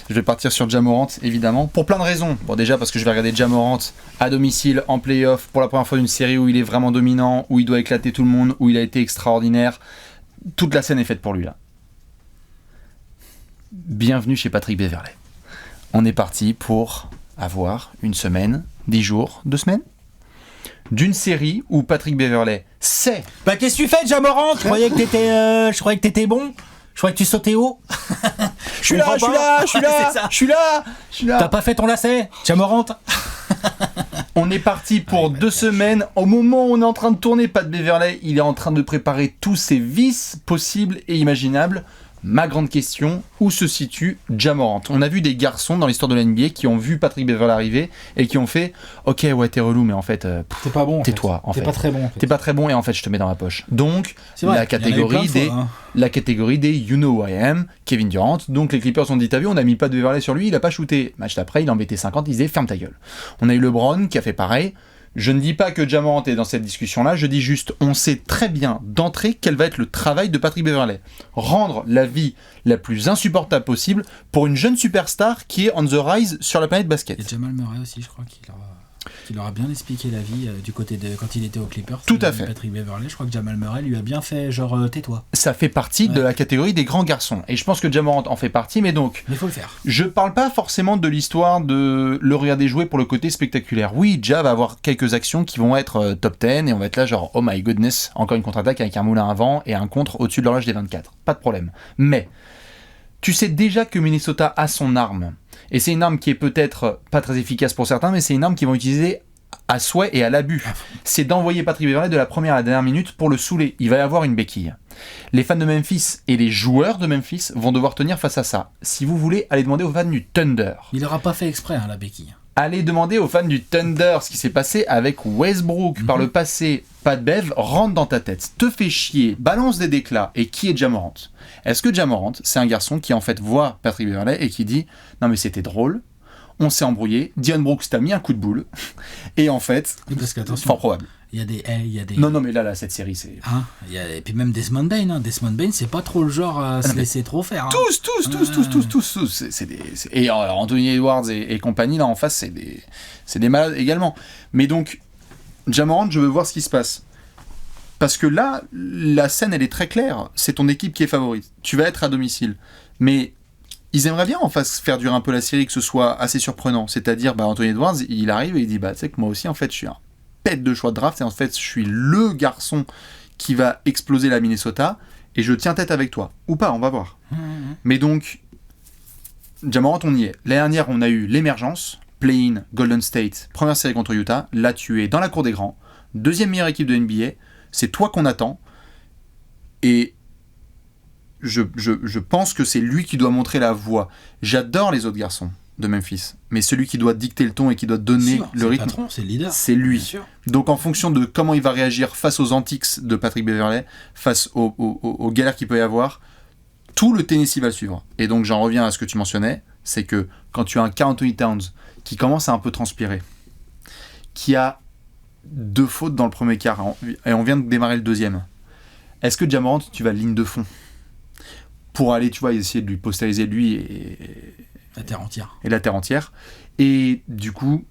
Je vais partir sur Ja Morant, évidemment, pour plein de raisons. Bon, déjà parce que je vais regarder Ja Morant à domicile, en play-off, pour la première fois d'une série où il est vraiment dominant, où il doit éclater tout le monde, où il a été extraordinaire. Toute la scène est faite pour lui, là. Bienvenue chez Patrick Beverley. On est parti pour avoir une semaine, 10 jours, 2 semaines d'une série où Patrick Beverley sait... qu'est-ce que tu fais, Ja Morant? Je croyais que t'étais bon. Je croyais que tu sautais haut. Je suis là. T'as pas fait ton lacet, Ja Morant? On est parti pour 2 semaines. Au moment où on est en train de tourner, Pat Beverley, il est en train de préparer tous ses vices possibles et imaginables. Ma grande question, où se situe Ja Morant? On a vu des garçons dans l'histoire de la NBA qui ont vu Patrick Beverley arriver et qui ont fait ok, ouais, t'es relou, mais en fait, t'es pas bon. tais-toi. T'es pas très bon. En fait. T'es pas très bon et en fait, je te mets dans ma poche. Donc, vrai, la catégorie des You Know Who I Am, Kevin Durant. Donc, les Clippers ont dit t'as vu, on a mis pas de Beverley sur lui, il a pas shooté. Match d'après, il en mettait 50, il disait ferme ta gueule. On a eu LeBron qui a fait pareil. Je ne dis pas que Ja Morant est dans cette discussion-là, je dis juste, on sait très bien d'entrée quel va être le travail de Patrick Beverley. Rendre la vie la plus insupportable possible pour une jeune superstar qui est on the rise sur la planète basket. Et Jamal Murray aussi, je crois qu'il aura bien expliqué la vie du côté de quand il était aux Clippers. Tout à fait. Patrick Beverley, je crois que Jamal Murray lui a bien fait genre tais-toi. Ça fait partie de la catégorie des grands garçons. Et je pense que Ja Morant en fait partie, mais donc... Mais il faut le faire. Je parle pas forcément de l'histoire de le regarder jouer pour le côté spectaculaire. Oui, Ja va avoir quelques actions qui vont être top 10 et on va être là genre oh my goodness, encore une contre-attaque avec un moulin à vent et un contre au-dessus de l'horloge des 24. Pas de problème. Mais tu sais déjà que Minnesota a son arme. Et c'est une arme qui est peut-être pas très efficace pour certains, mais c'est une arme qu'ils vont utiliser à souhait et à l'abus. C'est d'envoyer Patrick Beverley de la première à la dernière minute pour le saouler. Il va y avoir une béquille. Les fans de Memphis et les joueurs de Memphis vont devoir tenir face à ça. Si vous voulez, allez demander aux fans du Thunder. Il n'aura pas fait exprès, la béquille. Allez demander aux fans du Thunder ce qui s'est passé avec Westbrook par le passé. Pat Bev rentre dans ta tête, te fait chier, balance des déclats. Et qui est Ja Morant? Est-ce que Ja Morant, c'est un garçon qui en fait voit Patrick Beverley et qui dit « Non mais c'était drôle, on s'est embrouillé, Dion Brooks t'a mis un coup de boule, et en fait, parce qu'attention, fort probable. » Il y a des... Non, mais là, cette série, c'est... Et puis même Desmond Bain, Desmond Bain, c'est pas trop le genre à se laisser trop faire. Tous. Et Anthony Edwards et compagnie, là, en face, c'est des malades également. Mais donc, Ja Morant, je veux voir ce qui se passe. Parce que là, la scène, elle est très claire. C'est ton équipe qui est favorite. Tu vas être à domicile. Mais ils aimeraient bien en face faire durer un peu la série, que ce soit assez surprenant. C'est-à-dire, Anthony Edwards, il arrive et il dit, tu sais que moi aussi, en fait, je suis un pète de choix de draft et en fait, je suis le garçon qui va exploser la Minnesota et je tiens tête avec toi. Ou pas, on va voir. Mais donc, Ja Morant, on y est. L'année dernière, on a eu l'émergence, play-in, Golden State, première série contre Utah. Là, tu es dans la cour des grands, deuxième meilleure équipe de NBA. C'est toi qu'on attend. Et je pense que c'est lui qui doit montrer la voie. J'adore les autres garçons de Memphis, mais celui qui doit dicter le ton et qui doit donner le rythme, le patron, c'est le leader. C'est lui. Donc en fonction de comment il va réagir face aux antics de Patrick Beverley, face aux galères qu'il peut y avoir, tout le Tennessee va le suivre. Et donc j'en reviens à ce que tu mentionnais, c'est que quand tu as un Karl Anthony Towns qui commence à un peu transpirer, qui a 2 fautes dans le premier quart, et on vient de démarrer le deuxième, est-ce que Ja Morant, tu vas ligne de fond pour aller, tu vois, essayer de lui postériser lui et la terre entière. Et la terre entière. Et du coup,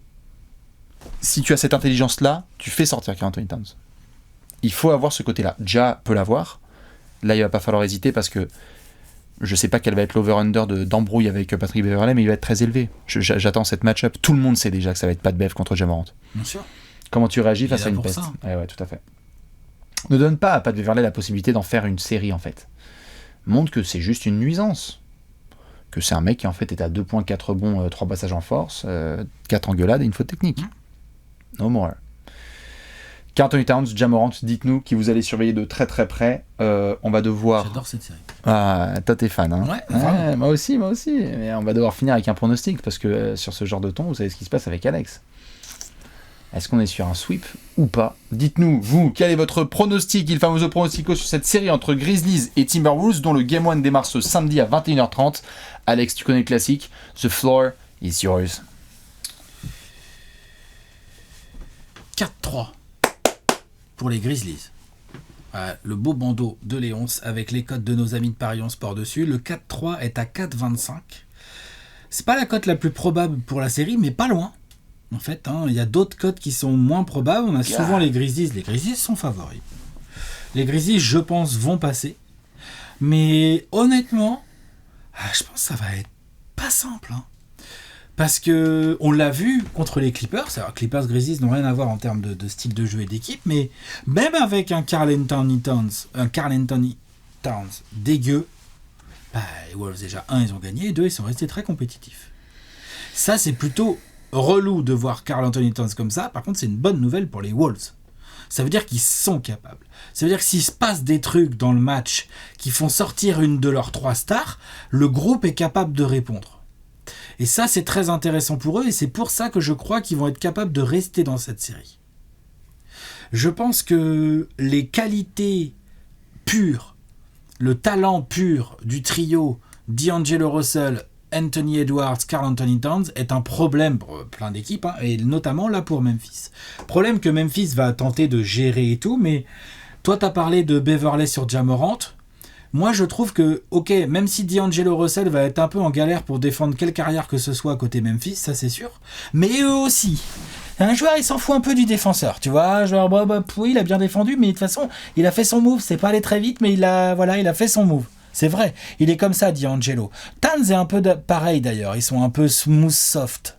si tu as cette intelligence-là, tu fais sortir Karl Anthony Towns. Il faut avoir ce côté-là. Ja peut l'avoir. Là, il va pas falloir hésiter parce que je sais pas quel va être l'over-under d'embrouille avec Patrick Beverley, mais il va être très élevé. J'attends cette match-up. Tout le monde sait déjà que ça va être Pat Bev contre Ja Morant. Bien sûr. Comment tu réagis face à une peste? Ouais, tout à fait. Ne donne pas à Pat Beverley la possibilité d'en faire une série, en fait. Montre que c'est juste une nuisance. Que c'est un mec qui en fait est à 2 points, 4 rebonds, 3 passages en force, 4 engueulades et une faute technique. No more. Karl Anthony Towns, Ja Morant, dites-nous qui vous allez surveiller de très très près. On va devoir... J'adore cette série. Ah, toi t'es fan, hein. Ouais, moi aussi. Mais on va devoir finir avec un pronostic parce que sur ce genre de ton, vous savez ce qui se passe avec Alex. Est-ce qu'on est sur un sweep ou pas? Dites-nous, vous, quel est votre pronostic, il famoso pronostico sur cette série entre Grizzlies et Timberwolves dont le Game 1 démarre ce samedi à 21h30. Alex, tu connais le classique. The floor is yours. 4-3 pour les Grizzlies. Le beau bandeau de Léonce avec les cotes de nos amis de Paris en Sport dessus. Le 4-3 est à 4,25. C'est pas la cote la plus probable pour la série, mais pas loin. En fait, il y a d'autres cotes qui sont moins probables. On a souvent les Grizzlies. Les Grizzlies sont favoris. Les Grizzlies, je pense, vont passer. Mais honnêtement, je pense que ça va être pas simple. Parce que on l'a vu contre les Clippers. Alors, Clippers, Grizzlies n'ont rien à voir en termes de style de jeu et d'équipe. Mais même avec un Karl Anthony Towns dégueu, les Wolves déjà, 1, ils ont gagné. Et 2, ils sont restés très compétitifs. Ça, c'est plutôt relou de voir Karl Anthony Towns comme ça. Par contre, c'est une bonne nouvelle pour les Wolves. ça veut dire qu'ils sont capables. Ça veut dire que s'il se passe des trucs dans le match qui font sortir une de leurs 3 stars, le groupe est capable de répondre. Et ça, c'est très intéressant pour eux, et c'est pour ça que je crois qu'ils vont être capables de rester dans cette série. Je pense que les qualités pures, le talent pur du trio D'Angelo Russell, Anthony Edwards, Karl Anthony Towns est un problème pour plein d'équipes, et notamment là pour Memphis. Problème que Memphis va tenter de gérer et tout, mais toi t'as parlé de Beverley sur Ja Morant. Moi je trouve que, ok, même si D'Angelo Russell va être un peu en galère pour défendre quelle carrière que ce soit à côté Memphis, ça c'est sûr, mais eux aussi. Un joueur, il s'en fout un peu du défenseur, tu vois, genre, oui, il a bien défendu, mais de toute façon, il a fait son move, c'est pas allé très vite, mais il a fait son move. C'est vrai, il est comme ça, D'Angelo. Towns est un peu pareil d'ailleurs, ils sont un peu smooth soft.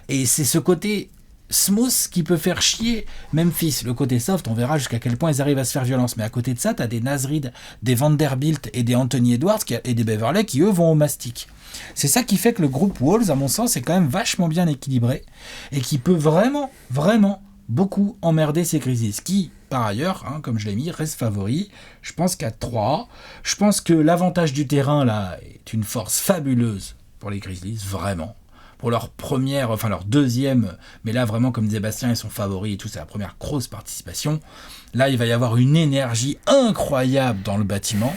Et c'est ce côté smooth qui peut faire chier Memphis. Le côté soft, on verra jusqu'à quel point ils arrivent à se faire violence. Mais à côté de ça, t'as des Naz Reid, des Vanderbilt et des Anthony Edwards et des Beverley qui, eux, vont au mastic. C'est ça qui fait que le groupe Wolves, à mon sens, est quand même vachement bien équilibré et qui peut vraiment, vraiment beaucoup emmerder ces Grizzlies. Qui, par ailleurs, comme je l'ai mis, reste favori. Je pense qu'à 3. Je pense que l'avantage du terrain, là, est une force fabuleuse pour les Grizzlies, vraiment. Pour leur deuxième, mais là, vraiment, comme disait Bastien, ils sont favoris et tout, c'est la première grosse participation. Là, il va y avoir une énergie incroyable dans le bâtiment.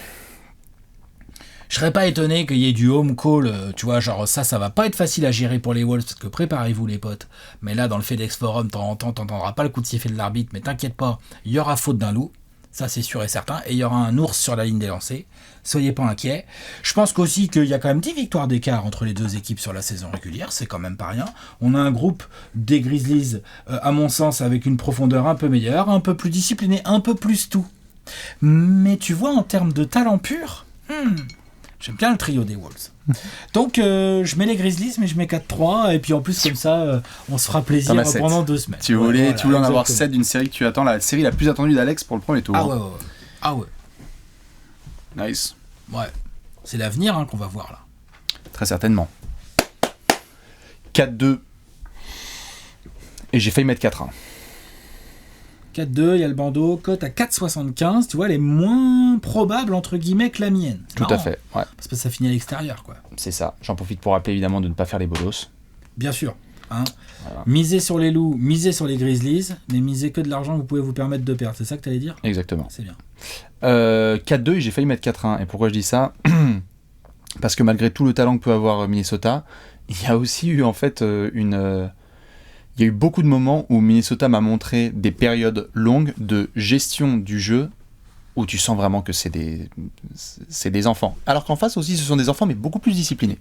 Je serais pas étonné qu'il y ait du home call, tu vois, genre ça va pas être facile à gérer pour les Wolves, parce que préparez-vous les potes. Mais là, dans le FedEx Forum, de temps en temps, t'entendras pas le coup de sifflet de l'arbitre, mais t'inquiète pas, il y aura faute d'un loup, ça c'est sûr et certain, et il y aura un ours sur la ligne des lancers, soyez pas inquiets. Je pense qu'aussi qu'il y a quand même 10 victoires d'écart entre les deux équipes sur la saison régulière, c'est quand même pas rien. On a un groupe des Grizzlies, à mon sens, avec une profondeur un peu meilleure, un peu plus discipliné, un peu plus tout. Mais tu vois, en termes de talent pur, j'aime bien le trio des Wolves. Donc, je mets les Grizzlies, mais je mets 4-3. Et puis en plus, comme ça, on se fera plaisir pendant 2 semaines. Tu voulais en avoir 7 d'une série que tu attends, la série la plus attendue d'Alex pour le premier tour. Ah ouais. Nice. Ouais. C'est l'avenir qu'on va voir là. Très certainement. 4-2. Et j'ai failli mettre 4-1. 4-2, il y a le bandeau, cote à 4,75, tu vois, elle est moins probable, entre guillemets, que la mienne. C'est tout marrant, à fait, ouais. Parce que ça finit à l'extérieur, quoi. C'est ça. J'en profite pour rappeler, évidemment, de ne pas faire les bolos. Bien sûr. Voilà. Misez sur les loups, misez sur les Grizzlies, mais misez que de l'argent, vous pouvez vous permettre de perdre. C'est ça que tu allais dire ? Exactement. C'est bien. 4-2 et j'ai failli mettre 4-1. Et pourquoi je dis ça ? Parce que malgré tout le talent que peut avoir Minnesota, il y a aussi eu, en fait, il y a eu beaucoup de moments où Minnesota m'a montré des périodes longues de gestion du jeu où tu sens vraiment que c'est des enfants. Alors qu'en face aussi, ce sont des enfants, mais beaucoup plus disciplinés.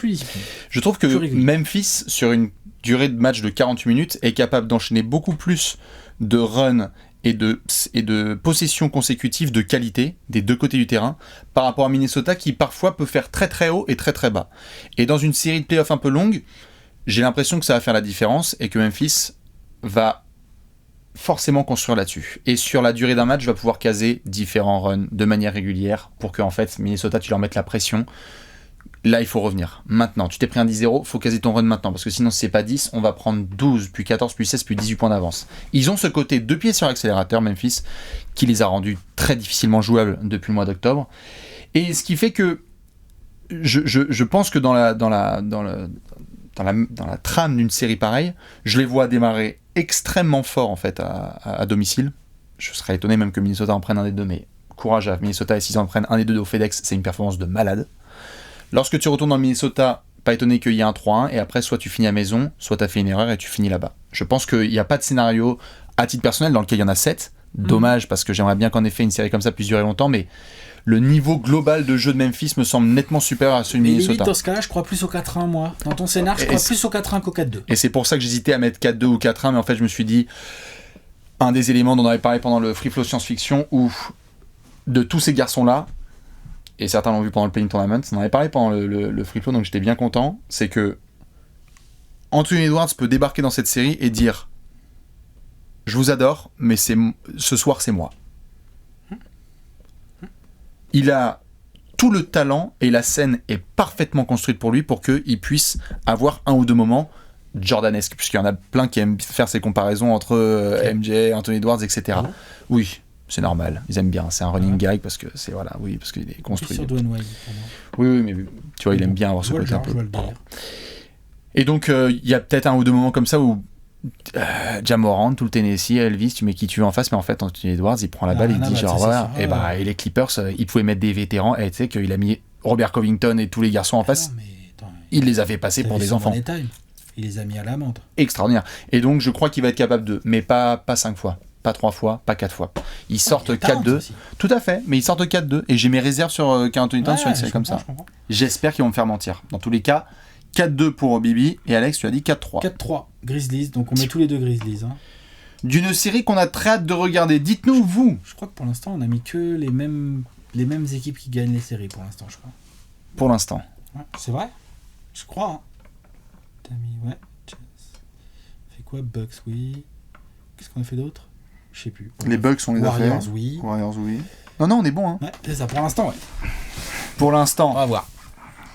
Je trouve que Memphis, sur une durée de match de 48 minutes, est capable d'enchaîner beaucoup plus de runs et de possessions consécutives de qualité des deux côtés du terrain par rapport à Minnesota qui parfois peut faire très très haut et très très bas. Et dans une série de playoffs un peu longue, j'ai l'impression que ça va faire la différence et que Memphis va forcément construire là-dessus. Et sur la durée d'un match, va pouvoir caser différents runs de manière régulière pour que en fait, Minnesota, tu leur mettes la pression. Là, il faut revenir. Maintenant, tu t'es pris un 10-0, faut caser ton run maintenant. Parce que sinon, si c'est pas 10, on va prendre 12, puis 14, puis 16, puis 18 points d'avance. Ils ont ce côté 2 pieds sur l'accélérateur, Memphis, qui les a rendus très difficilement jouables depuis le mois d'octobre. Et ce qui fait que je pense que dans la trame d'une série pareille, je les vois démarrer extrêmement fort en fait à domicile. Je serais étonné même que Minnesota en prenne un des deux, mais courage à Minnesota, et s'ils en prennent un des deux au FedEx, c'est une performance de malade. Lorsque tu retournes dans le Minnesota, pas étonné qu'il y ait un 3-1, et après soit tu finis à maison, soit tu as fait une erreur et tu finis là-bas. Je pense qu'il n'y a pas de scénario à titre personnel dans lequel il y en a 7. Dommage, parce que j'aimerais bien qu'en effet une série comme ça puisse durer longtemps, mais le niveau global de jeu de Memphis me semble nettement supérieur à celui de Minnesota. Limite, dans ce cas-là, je crois plus au 4-1, moi. Dans ton scénar, je crois plus au 4-1 qu'au 4-2. Et c'est pour ça que j'hésitais à mettre 4-2 ou 4-1, mais en fait, je me suis dit, un des éléments dont on avait parlé pendant le Free Flow Science-Fiction, où de tous ces garçons-là, et certains l'ont vu pendant le Playing Tournament, on en avait parlé pendant le Free Flow, donc j'étais bien content, c'est que Anthony Edwards peut débarquer dans cette série et dire « Je vous adore, mais ce soir, c'est moi. » Il a tout le talent et la scène est parfaitement construite pour lui pour qu'il puisse avoir un ou deux moments jordanesque, puisqu'il y en a plein qui aiment faire ces comparaisons entre MJ, Anthony Edwards, etc. Oui, c'est normal, ils aiment bien, c'est un running gag parce que c'est parce qu'il est construit. Sur Dwayne Wade, oui, mais tu vois, il aime bien avoir ce côté un peu. Et donc, il y a peut-être un ou deux moments comme ça où Ja Morant, tout le Tennessee, Elvis, tu mets qui tu veux en face, mais en fait, Anthony Edwards, il prend la balle, il dit genre, voilà, et les Clippers, ils pouvaient mettre des vétérans, et tu sais qu'il a mis Robert Covington et tous les garçons en face, il les a fait passer pour des enfants. Il les a mis à l'amende. Extraordinaire. Et donc, je crois qu'il va être capable de, mais pas 5 fois. Pas 3 fois, pas 4 fois. Ils sortent 4-2. Tout à fait, mais ils sortent 4-2. Et j'ai mes réserves sur Karl Anthony Towns sur une série comme ça. J'espère qu'ils vont me faire mentir. Dans tous les cas, 4-2 pour Bibi. Et Alex, tu as dit 4-3. 4-3, Grizzlies. Donc on met tous les deux Grizzlies. Hein. D'une série qu'on a très hâte de regarder. Dites-nous, vous. Je crois que pour l'instant, on a mis que les mêmes équipes qui gagnent les séries pour l'instant, je crois. Pour l'instant. Ouais, c'est vrai. Je crois. Hein. T'as mis, ouais. Fait quoi, Bucks, oui. Qu'est-ce qu'on a fait d'autre? Je sais plus. Les Bucks, on les Warriors, a fait. oui. Warriors, oui. Non, on est bon. Hein. Ouais, c'est ça pour l'instant, ouais. Pour l'instant. On va voir.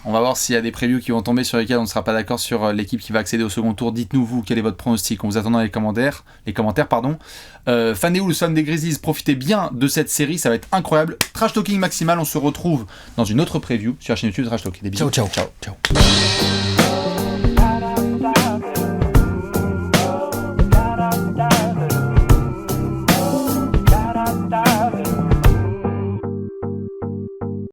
On va voir s'il y a des previews qui vont tomber sur lesquels on ne sera pas d'accord sur l'équipe qui va accéder au second tour. Dites-nous, vous, quel est votre pronostic. On vous attend dans les commentaires. Fan des Wolves, fan des Grizzlies, profitez bien de cette série. Ça va être incroyable. Trash Talking maximal. On se retrouve dans une autre preview sur la chaîne YouTube Trash Talk. Des bisous. Ciao.